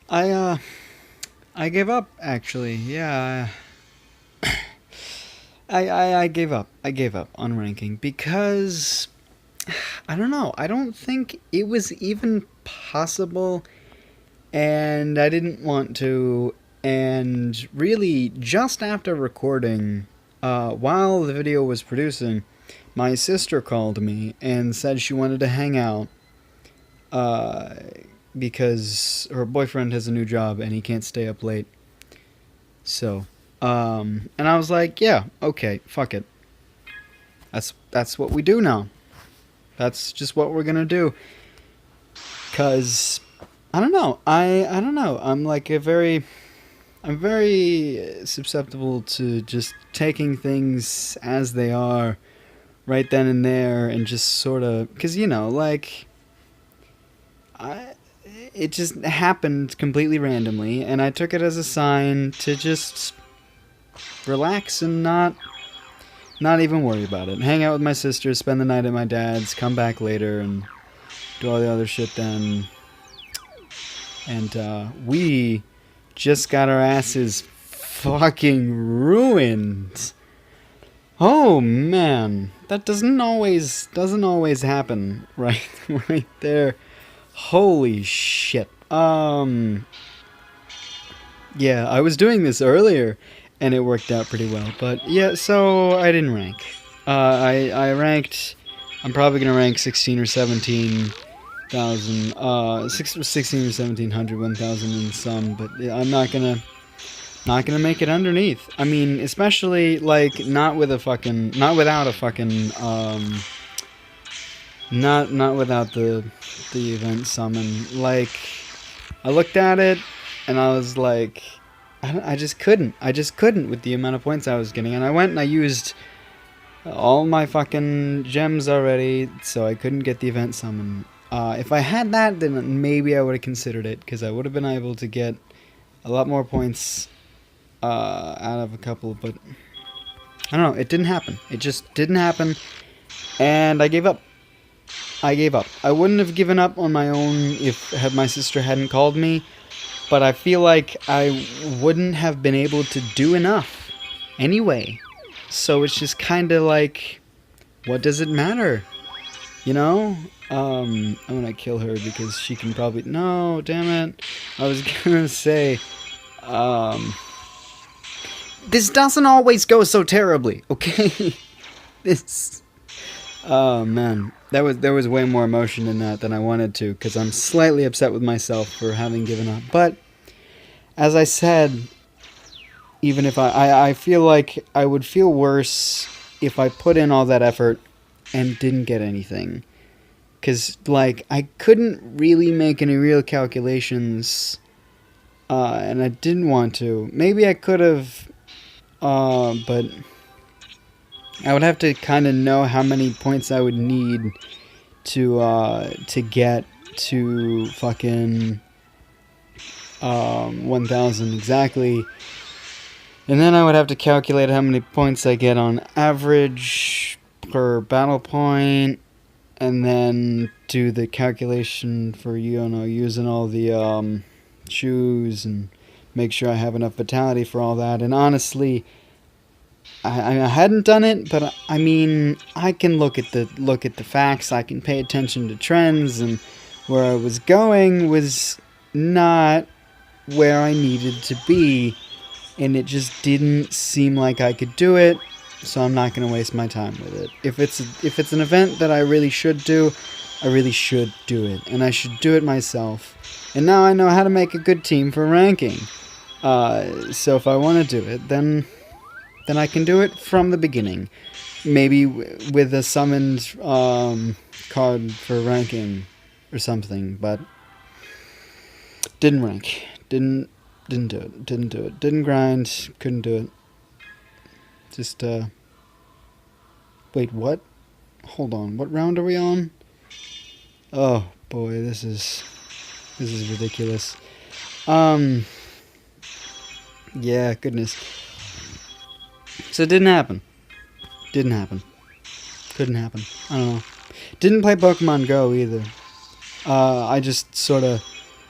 I I gave up actually. Yeah. I gave up. I gave up on ranking because I don't know. I don't think it was even possible, and I didn't want to. And really, just after recording, while the video was producing, my sister called me and said she wanted to hang out uh, because her boyfriend has a new job and he can't stay up late. So, and I was like, yeah, okay, fuck it. That's what we do now. That's just what we're gonna do. Cause I don't know. I don't know. I'm very susceptible to just taking things as they are right then and there and just sort of cuz I it just happened completely randomly and I took it as a sign to just relax and not even worry about it. Hang out with my sister, spend the night at my dad's, come back later and do all the other shit then. And we just got our asses fucking ruined. Oh man, that doesn't always happen right right there. Holy shit. Yeah, I was doing this earlier and it worked out pretty well. But yeah, so I didn't rank. I ranked. I'm probably gonna rank 16 or 17,000. 16 or 1700, 1,000 and some. But yeah, I'm not gonna make it underneath. I mean, especially like not without a fucking not without the event summon. Like, I looked at it and I was like, I just couldn't. I just couldn't with the amount of points I was getting. And I went and I used all my fucking gems already, so I couldn't get the event summon. If I had that, then maybe I would have considered it, because I would have been able to get a lot more points out of a couple, but I don't know. It didn't happen. It just didn't happen, and I gave up. I gave up. I wouldn't have given up on my own if had my sister hadn't called me, but I feel like I wouldn't have been able to do enough anyway. So it's just kind of like, what does it matter? You know? I'm gonna kill her because she can probably... No, damn it. I was gonna say, this doesn't always go so terribly, okay? this... Oh, man. There was way more emotion in that than I wanted to, because I'm slightly upset with myself for having given up. But, as I said, even if I feel like I would feel worse if I put in all that effort and didn't get anything. Because, like, I couldn't really make any real calculations, and I didn't want to. Maybe I could have, but I would have to kind of know how many points I would need to get to fucking 1,000 exactly. And then I would have to calculate how many points I get on average per battle point, and then do the calculation for, using all the shoes and make sure I have enough vitality for all that. And honestly, I hadn't done it, but I mean, I can look at the facts. I can pay attention to trends, and where I was going was not where I needed to be, and it just didn't seem like I could do it. So I'm not going to waste my time with it. If it's an event that I really should do, I really should do it, and I should do it myself. And now I know how to make a good team for ranking. So if I want to do it, then I can do it from the beginning. Maybe with a summoned card for ranking or something, but didn't rank. Didn't do it. Didn't do it. Didn't grind. Couldn't do it. Just, wait, what? Hold on. What round are we on? Oh, boy, this is ridiculous. Yeah, goodness. So it didn't happen. Didn't happen. Couldn't happen. I don't know. Didn't play Pokemon Go either. I just sort of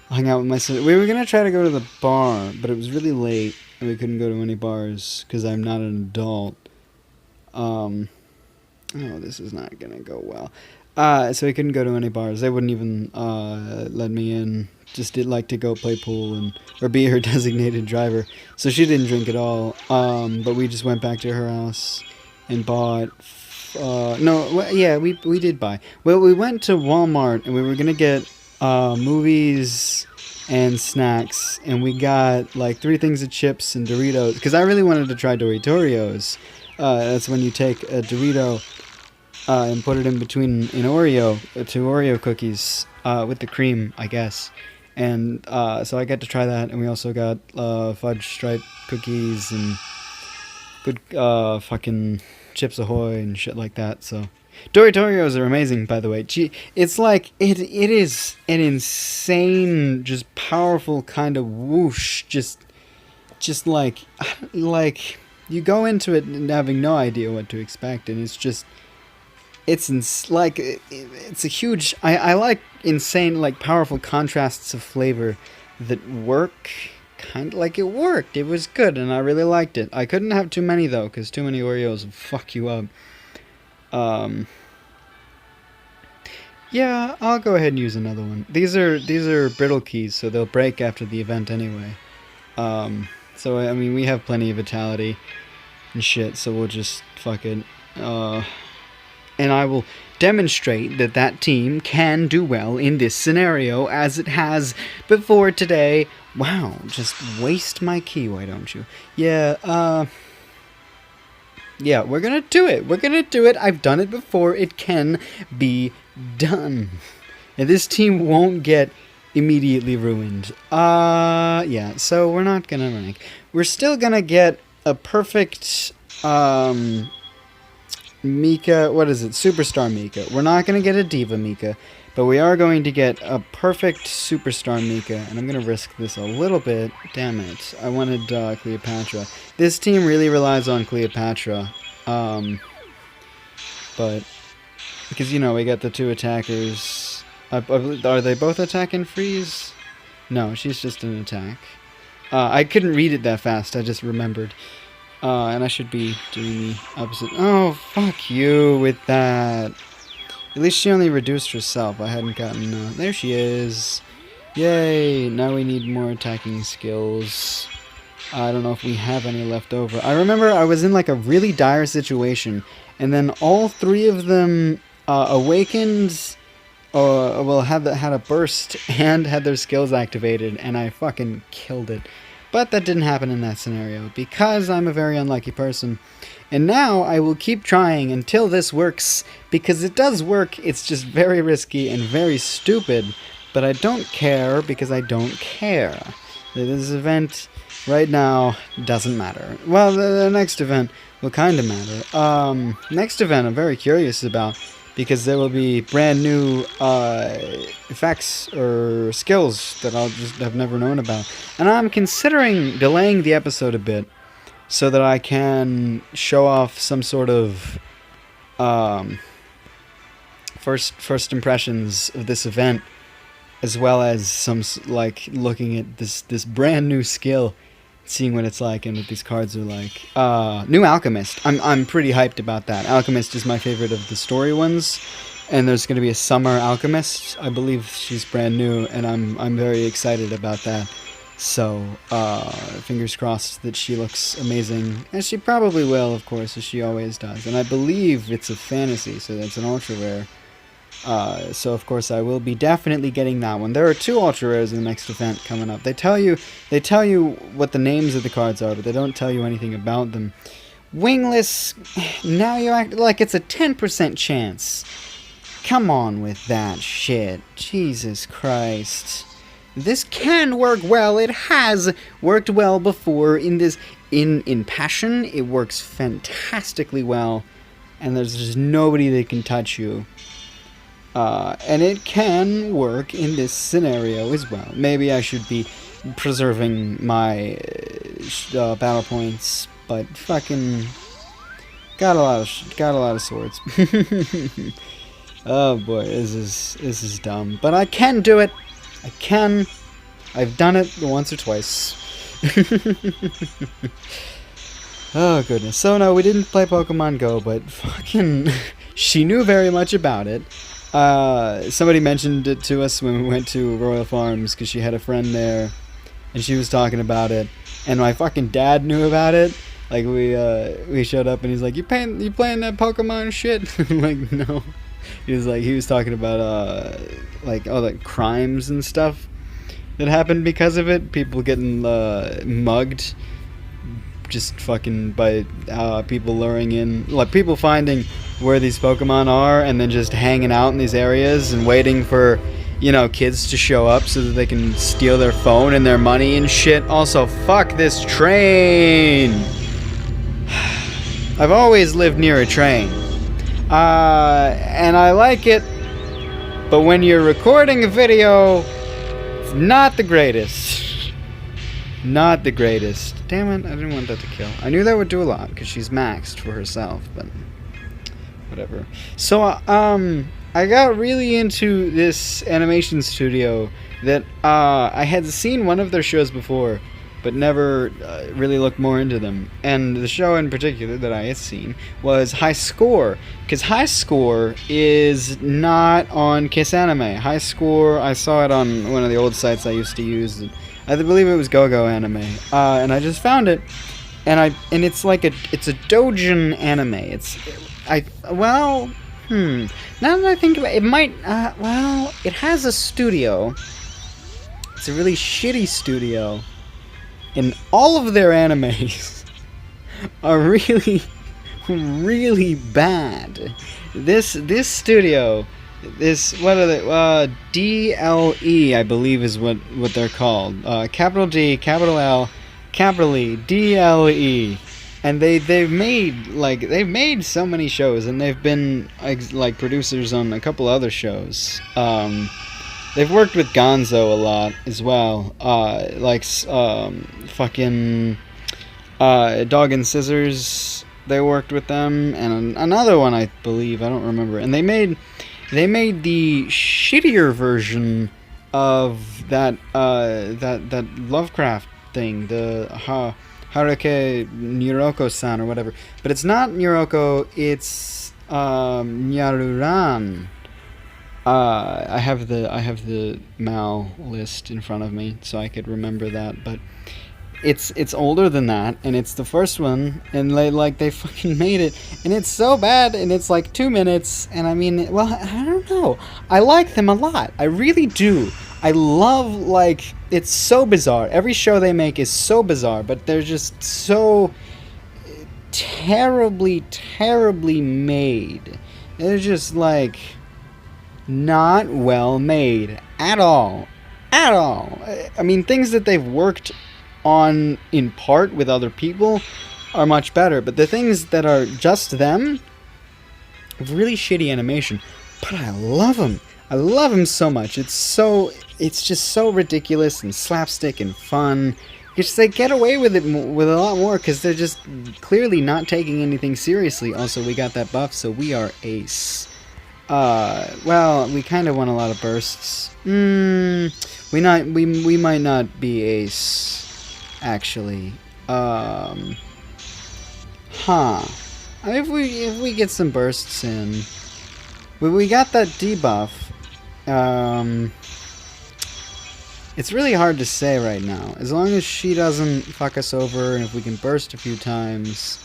hung out with my sister. We were gonna try to go to the bar, but it was really late, and we couldn't go to any bars because I'm not an adult. Oh, this is not gonna go well. So we couldn't go to any bars. They wouldn't even let me in. Just did like to go play pool or be her designated driver. So she didn't drink at all. But we just went back to her house and bought. We did buy. Well, we went to Walmart and we were gonna get movies and snacks, and we got like 3 things of chips and Doritos because I really wanted to try Doritos. That's when you take a Dorito and put it in between an Oreo, 2 Oreo cookies with the cream, I guess. And so I got to try that, and we also got fudge stripe cookies and good fucking Chips Ahoy and shit like that. So Doritos are amazing, by the way. It's like it is an insane, just powerful kind of whoosh. Just like you go into it and having no idea what to expect, and it's a huge. I like insane, like powerful contrasts of flavor that work. Kind of like it worked. It was good, and I really liked it. I couldn't have too many though, because too many Oreos will fuck you up. Yeah, I'll go ahead and use another one. These are brittle keys, so they'll break after the event anyway. So I mean, we have plenty of vitality and shit, so we'll just fuck it. And I will demonstrate that team can do well in this scenario, as it has before today. Wow, just waste my key, why don't you? Yeah, yeah, we're gonna do it. We're gonna do it. I've done it before. It can be done. And this team won't get immediately ruined. Yeah, so we're not gonna rank. We're still gonna get a perfect, Mika, what is it? Superstar Mika. We're not going to get a Diva Mika, but we are going to get a perfect Superstar Mika, and I'm going to risk this a little bit. Damn it. I wanted Cleopatra. This team really relies on Cleopatra, but, because, you know, we got the 2 attackers. Are they both attack and freeze? No, she's just an attack. I couldn't read it that fast, I just remembered. And I should be doing the opposite. Oh, fuck you with that. At least she only reduced herself. I hadn't gotten... there she is. Yay. Now we need more attacking skills. I don't know if we have any left over. I remember I was in like a really dire situation, and then all 3 of them awakened, well, had a burst and had their skills activated, and I fucking killed it. But that didn't happen in that scenario, because I'm a very unlucky person. And now I will keep trying until this works, because it does work. It's just very risky and very stupid, but I don't care, because I don't care. This event right now doesn't matter. Well, the next event will kind of matter. Next event I'm very curious about, because there will be brand new effects or skills that I'll just have never known about. And I'm considering delaying the episode a bit so that I can show off some sort of first impressions of this event, as well as some like looking at this brand new skill, seeing what it's like and what these cards are like. New Alchemist. I'm pretty hyped about that. Alchemist is my favorite of the story ones, and there's going to be a Summer Alchemist. I believe she's brand new, and I'm very excited about that. So, fingers crossed that she looks amazing, as she probably will, of course, as she always does. And I believe it's a fantasy, so that's an ultra rare. So of course I will be definitely getting that one. There are 2 ultra rares in the next event coming up. They tell you what the names of the cards are, but they don't tell you anything about them. Wingless, now you act like it's a 10% chance. Come on with that shit. Jesus Christ. This can work well. It has worked well before in this in Passion. It works fantastically well, and there's just nobody that can touch you. And it can work in this scenario as well. Maybe I should be preserving my battle points, but fucking got a lot of swords. Oh boy, this is dumb. But I can do it. I can I've done it once or twice. Oh, goodness. So, no, we didn't play Pokemon Go, but fucking... she knew very much about it. Somebody mentioned it to us when we went to Royal Farms, because she had a friend there, and she was talking about it. And my fucking dad knew about it. Like, we showed up, and he's like, you playing that Pokemon shit? I'm like, no. He was talking about, like, all the crimes and stuff that happened because of it. People getting, mugged. Just fucking by people luring in, like people finding where these Pokemon are and then just hanging out in these areas and waiting for, you know, kids to show up so that they can steal their phone and their money and shit. Also, fuck this train. I've always lived near a train, and I like it, but when you're recording a video, it's not the greatest. Not the greatest. Damn it, I didn't want that to kill. I knew that would do a lot, because she's maxed for herself, but... whatever. So, I got really into this animation studio that, I had seen one of their shows before, but never really looked more into them. And the show in particular that I had seen was High Score, because High Score is not on Kiss Anime. High Score, I saw it on one of the old sites I used to use. I believe it was Go-Go Anime, and I just found it, and it's like it's a doujin anime. Now that I think about it, it might, it has a studio. It's a really shitty studio, and all of their animes are really, really bad. This studio... what are they? DLE, I believe, is what they're called. Capital D, capital L, capital E, DLE, and they've made so many shows, and they've been like producers on a couple other shows. They've worked with Gonzo a lot as well. Fucking Dog and Scissors. They worked with them, and another one I believe, I don't remember, and they made the shittier version of that Lovecraft thing, the Haruke Nuroko-san or whatever. But it's not Nuroko, it's Nyaruran. I have the Mal list in front of me, so I could remember that, but it's older than that, and it's the first one, and they fucking made it, and it's so bad, and it's like 2 minutes, and I mean, well, I don't know, I like them a lot, I really do. I love, like, it's so bizarre. Every show they make is so bizarre, but they're just so terribly, terribly made. They're just, like, not well made at all. At all. I mean, things that they've worked on in part with other people are much better, but the things that are just them have really shitty animation, but I love them. I love them so much. It's just so ridiculous and slapstick and fun. Because they get away with it with a lot more, because they're just clearly not taking anything seriously. Also, we got that buff, so we are ace. Well, we kind of want a lot of bursts. We might not be ace. Actually, if we get some bursts in, we got that debuff. It's really hard to say right now. As long as she doesn't fuck us over, and if we can burst a few times.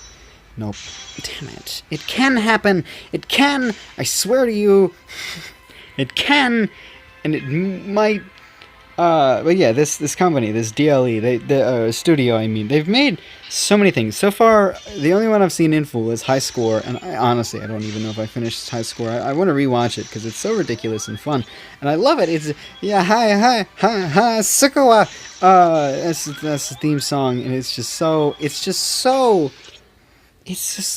Nope. Damn it. It can happen. It can. I swear to you. It can, and it might. But yeah, this company, this DLE, the studio, I mean, they've made so many things. So far, the only one I've seen in full is High Score, and honestly, I don't even know if I finished High Score. I want to rewatch it, because it's so ridiculous and fun, and I love it. It's, yeah, hi, Sukawa! That's the theme song, and it's just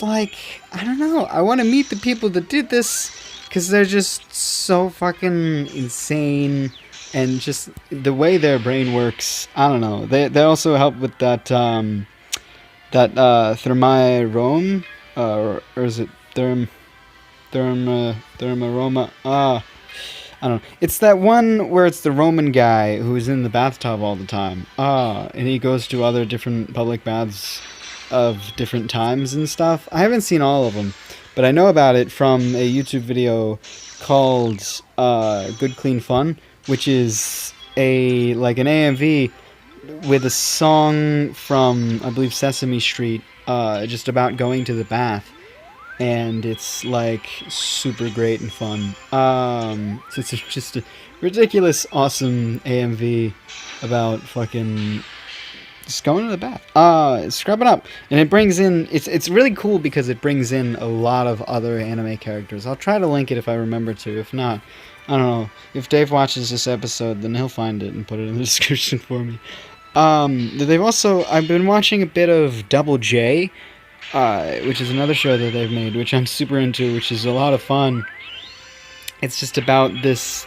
like, I don't know, I want to meet the people that did this, because they're just so fucking insane. And just the way their brain works, I don't know. They also help with that Thermae Rome, or is it Thermaroma? I I don't know. It's that one where it's the Roman guy who's in the bathtub all the time. And he goes to other different public baths of different times and stuff. I haven't seen all of them, but I know about it from a YouTube video called Good Clean Fun, which is like an AMV with a song from, I believe, Sesame Street, just about going to the bath. And it's like super great and fun. So it's just a ridiculous, awesome AMV about fucking just going to the bath. Scrubbing up, and it brings in. It's really cool because it brings in a lot of other anime characters. I'll try to link it if I remember to. If not, I don't know. If Dave watches this episode, then he'll find it and put it in the description for me. They've also. I've been watching a bit of abwjr. Which is another show that they've made, which I'm super into, which is a lot of fun. It's just about this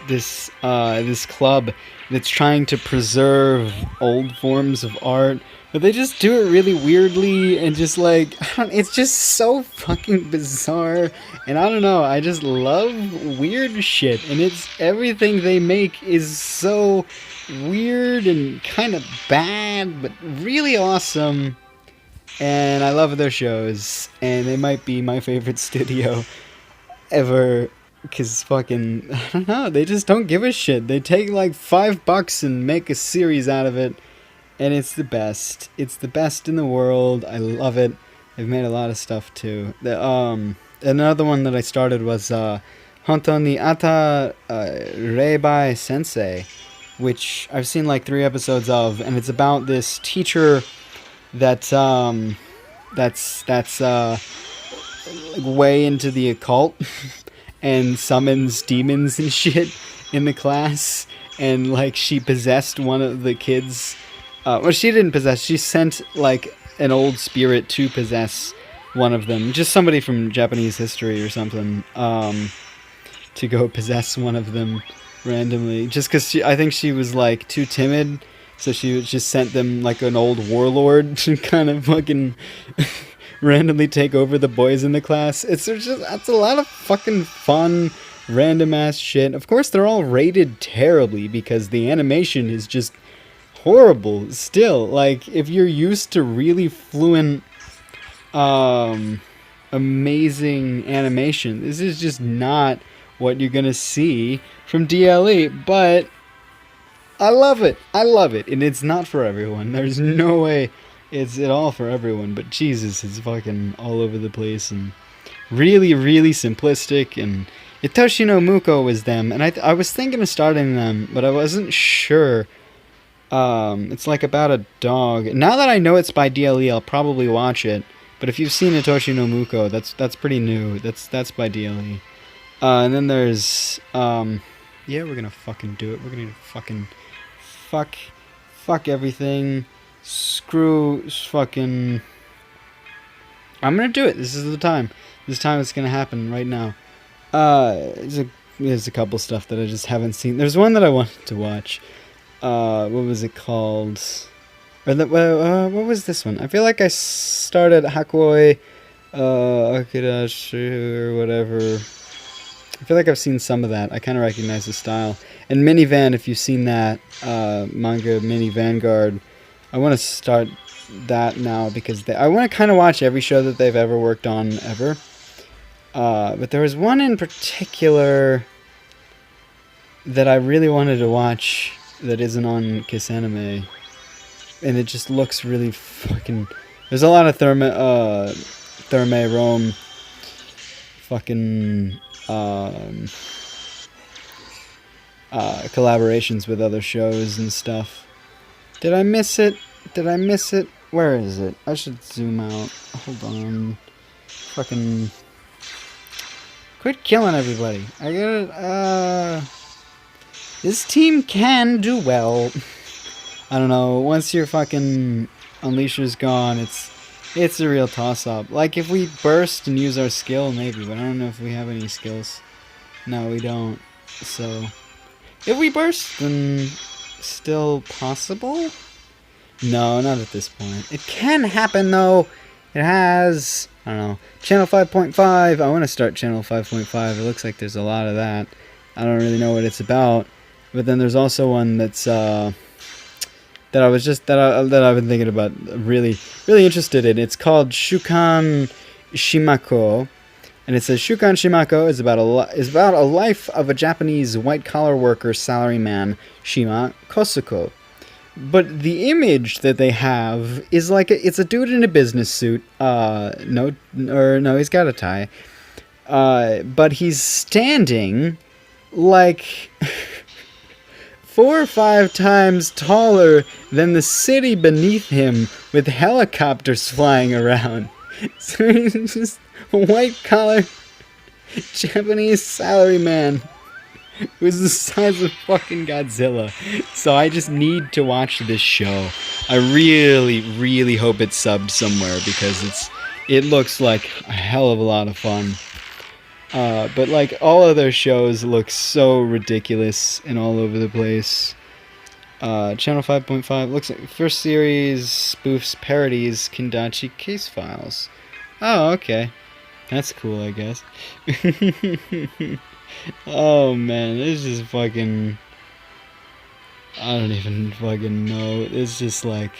club that's trying to preserve old forms of art, but they just do it really weirdly and just like it's just so fucking bizarre. And I don't know, I just love weird shit, and it's everything they make is so weird and kind of bad, but really awesome. And I love their shows, and they might be my favorite studio ever, because fucking, I don't know, they just don't give a shit. They take like $5 and make a series out of it, and it's the best. It's the best in the world. I love it. They've made a lot of stuff too. Another one that I started was Honto ni Ata Reibai Sensei, which I've seen like 3 episodes of, and it's about this teacher that's like way into the occult and summons demons and shit in the class, and like she possessed one of the kids. Well, she didn't possess, she sent like an old spirit to possess one of them, just somebody from Japanese history or something, to go possess one of them randomly, just because I think she was like too timid. So she just sent them like an old warlord to kind of fucking randomly take over the boys in the class. That's a lot of fucking fun, random ass shit. Of course, they're all rated terribly because the animation is just horrible still. Like, if you're used to really fluent, amazing animation, this is just not what you're gonna see from DLE, but I love it. I love it. And it's not for everyone. There's no way it's at all for everyone. But Jesus, it's fucking all over the place and really, really simplistic. And Itoshi no Muko was them. And I was thinking of starting them, but I wasn't sure. It's like about a dog. Now that I know it's by DLE, I'll probably watch it. But if you've seen Itoshi no Muko, that's pretty new. That's by DLE. And then there's... yeah, we're gonna fucking do it. We're gonna fucking... Fuck everything. Screw fucking... I'm gonna do it. This is the time. This time it's gonna happen right now. There's a couple stuff that I just haven't seen. There's one that I wanted to watch. What was it called? What was this one? I feel like I started Hakoi Akirashi or whatever. I feel like I've seen some of that. I kind of recognize the style. And Minivan, if you've seen that manga, Mini Vanguard, I want to start that now because I want to kind of watch every show that they've ever worked on ever. But there was one in particular that I really wanted to watch that isn't on Kiss Anime, and it just looks really fucking... There's a lot of Therme Rome fucking... collaborations with other shows and stuff. Did I miss it? Where is it? I should zoom out. Hold on. Fucking... Quit killing everybody. I gotta, this team can do well. I don't know, once your fucking Unleasher's gone, it's a real toss-up. Like, if we burst and use our skill, maybe, but I don't know if we have any skills. No, we don't. So, if we burst, then still possible? No, not at this point. It can happen, though. It has... I don't know. Channel 5.5. I want to start Channel 5.5. It looks like there's a lot of that. I don't really know what it's about. But then there's also one that's that I've been thinking about, really interested in. It's called Shukan Shimako, and it says Shukan Shimako is about a life of a Japanese white collar worker salaryman Shima Kosuko. But the image that they have is like it's a dude in a business suit. No, he's got a tie. But he's standing like 4 or 5 times taller than the city beneath him, with helicopters flying around. So he's just a white-collar Japanese salaryman who's the size of fucking Godzilla. So I just need to watch this show. I really hope it's subbed somewhere, because it looks like a hell of a lot of fun. But like all other shows look so ridiculous and all over the place. Channel 5.5 looks like first series spoofs parodies Kendachi case files. Oh, okay. That's cool, I guess. Oh man, this is fucking... I don't even fucking know. It's just like...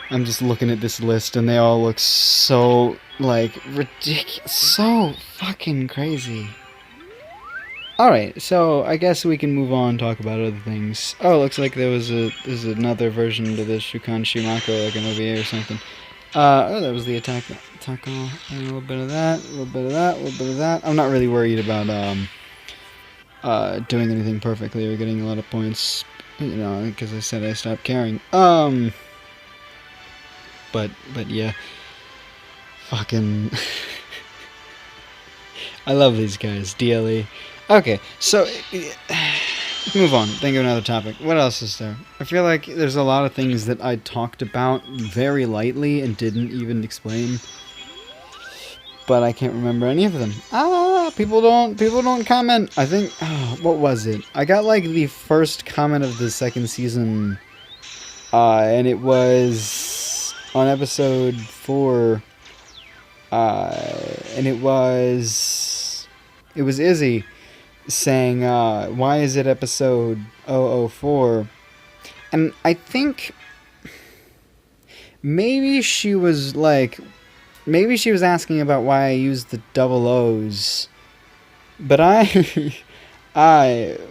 I'm just looking at this list and they all look so, like, ridiculous. So fucking crazy. Alright, so I guess we can move on and talk about other things. Oh, it looks like there's another version to this Shukan Shimako, like an OVA or something. Oh, that was the attack. A little bit of that, a little bit of that, a little bit of that. I'm not really worried about doing anything perfectly or getting a lot of points, you know, because I said I stopped caring. But yeah, fucking, I love these guys. DLE. Okay, so move on. Think of another topic. What else is there? I feel like there's a lot of things that I talked about very lightly and didn't even explain, but I can't remember any of them. People don't comment. I think, what was it? I got like the first comment of the second season, and it was on episode 4, and it was Izzy saying, why is it episode 004? And I think maybe she was asking about why I used the double O's, but I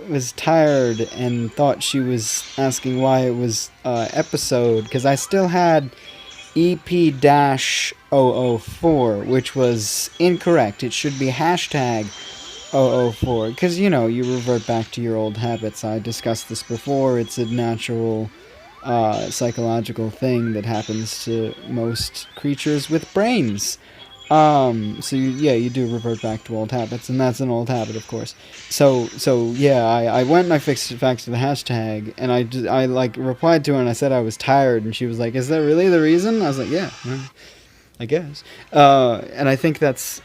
was tired and thought she was asking why it was episode, because I still had EP-004, which was incorrect. It should be hashtag 004, because, you know, you revert back to your old habits. I discussed this before. It's a natural psychological thing that happens to most creatures with brains. So you do revert back to old habits, and that's an old habit, of course. So yeah, I went and I fixed it back to the hashtag, and I like replied to her and I said I was tired, and she was like, "Is that really the reason?" I was like, "Yeah, I guess." And I think that's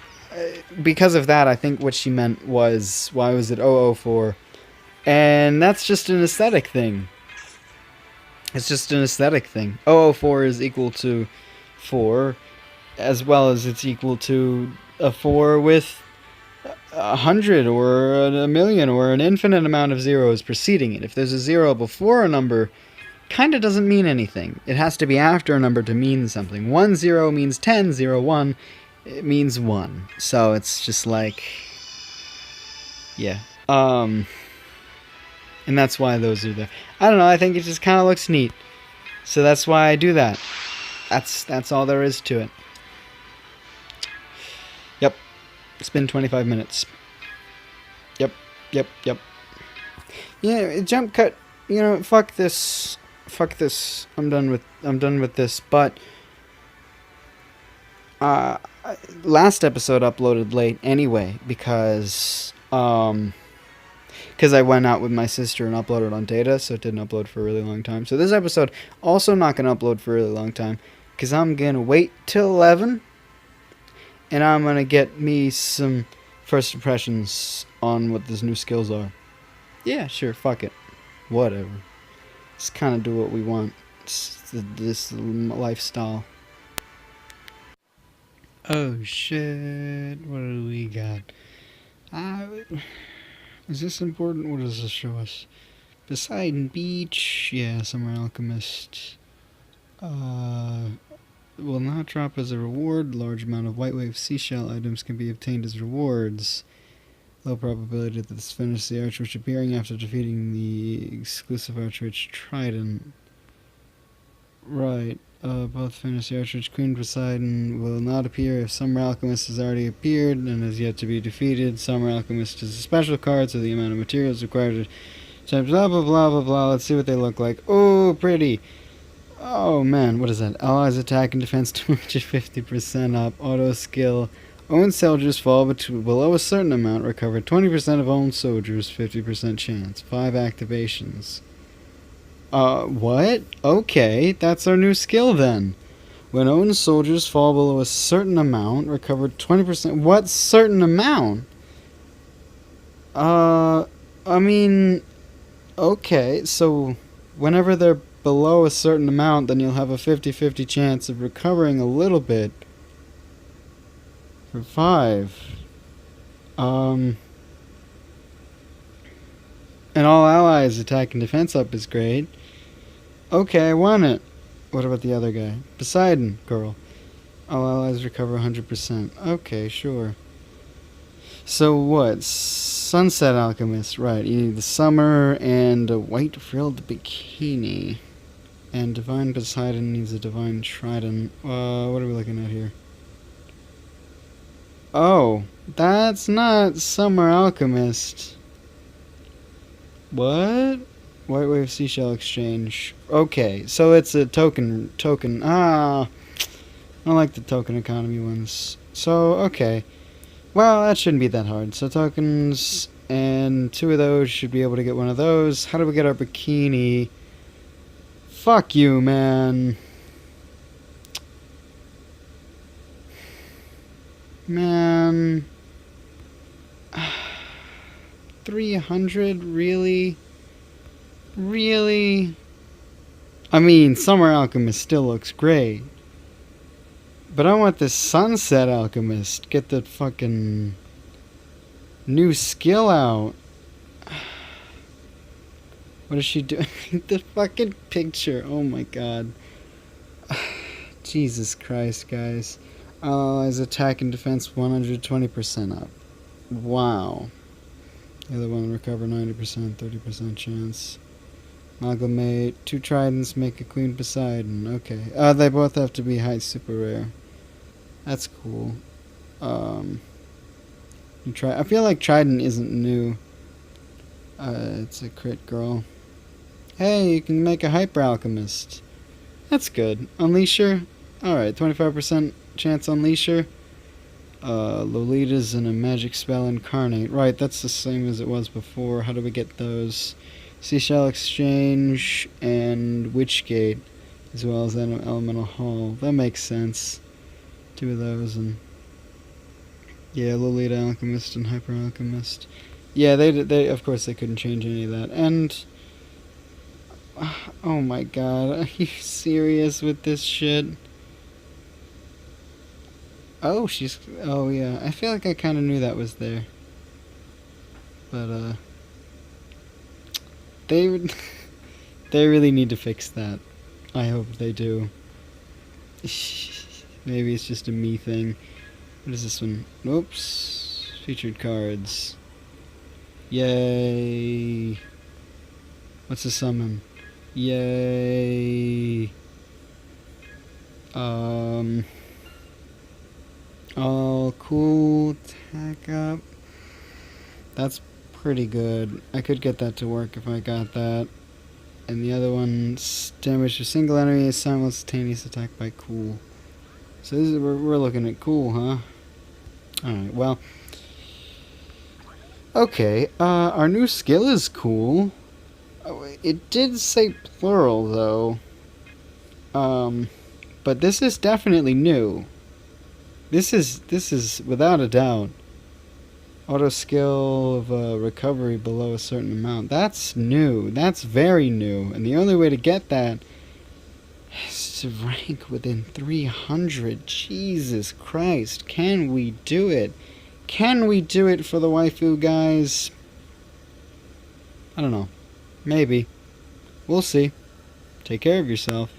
because of that. I think what she meant was, why was it 004? And that's just an aesthetic thing. It's just an aesthetic thing. 004 is equal to 4, as well as it's equal to a 4 with 100 or a million or an infinite amount of zeros preceding it. If there's a 0 before a number, kind of doesn't mean anything. It has to be after a number to mean something. 1 0 means 10, 0 1, it means 1. So it's just like, yeah. And that's why those are there. I don't know, I think it just kind of looks neat. So that's why I do that. That's all there is to it. Yep. It's been 25 minutes. Yep. Yeah, jump cut. You know, fuck this. I'm done with this. But last episode uploaded late anyway, because I went out with my sister and uploaded on data, so it didn't upload for a really long time. So this episode also not going to upload for a really long time, because I'm going to wait till 11, and I'm going to get me some first impressions on what these new skills are. Yeah, sure, fuck it. Whatever. Just kind of do what we want. It's this lifestyle. Oh shit, what do we got? Is this important? What does this show us? Poseidon Beach. Yeah, Summer Alchemist. Will not drop as a reward. Large amount of white wave seashell items can be obtained as rewards. Low probability that this finishes the Archwitch appearing after defeating the exclusive Archwitch Trident. Right. Both finish the Archwitch Queen Poseidon will not appear if Summer Alchemist has already appeared and has yet to be defeated. Summer Alchemist is a special card, so the amount of materials required to blah blah blah blah blah. Let's see what they look like. Oh, pretty. Oh man, what is that? Allies attack and defense 250% up. Auto skill. Own soldiers fall below a certain amount. Recover 20% of owned soldiers. 50% chance. 5 activations. What? Okay, that's our new skill then. When owned soldiers fall below a certain amount, recover 20%. What certain amount? I mean, okay, so whenever they're below a certain amount, then you'll have a 50-50 chance of recovering a little bit. For 5. And all allies attack and defense up is great. Okay, I want it. What about the other guy? Poseidon, girl. All allies recover 100%. Okay, sure. So what? Sunset Alchemist, right. You need the summer and a white frilled bikini. And Divine Poseidon needs a Divine Trident. What are we looking at here? Oh, that's not Summer Alchemist. What? White Wave Seashell Exchange. Okay, so it's a token. I don't like the token economy ones. So, okay. Well, that shouldn't be that hard. So tokens, and 2 of those should be able to get 1 of those. How do we get our bikini? Fuck you, man. Man. 300? Really? Really? I mean, Summer Alchemist still looks great. But I want this Sunset Alchemist. Get the fucking new skill out. What is she doing? The fucking picture. Oh my god. Jesus Christ, guys. Allies attack and defense 120% up. Wow. The other one recover 90%, 30% chance. Amalgamate. 2 tridents make a Queen Poseidon. Okay. They both have to be high super rare. That's cool. I feel like Trident isn't new. It's a crit girl. Hey, you can make a Hyper Alchemist. That's good. Unleasher. Alright, 25% chance Unleasher. Lolita's and a magic spell Incarnate. Right, that's the same as it was before. How do we get those? Seashell Exchange and Witchgate, as well as Elemental Hall. That makes sense. 2 of those, and yeah, Lolita Alchemist and Hyper Alchemist. Yeah, they of course they couldn't change any of that. And oh my god, are you serious with this shit? Oh, oh yeah, I feel like I kind of knew that was there. But they really need to fix that. I hope they do. Maybe it's just a me thing. What is this one? Oops. Featured cards. Yay. What's a summon? Yay. All cool. Tack up. That's pretty good. I could get that to work if I got that. And the other one, damage to single enemy, simultaneous attack by cool. So this is, we're looking at cool, huh? Alright, well. Okay, our new skill is cool. Oh, it did say plural, though. But this is definitely new. This is without a doubt. Auto skill of recovery below a certain amount. That's new. That's very new. And the only way to get that is to rank within 300. Jesus Christ. Can we do it? Can we do it for the waifu guys? I don't know. Maybe. We'll see. Take care of yourself.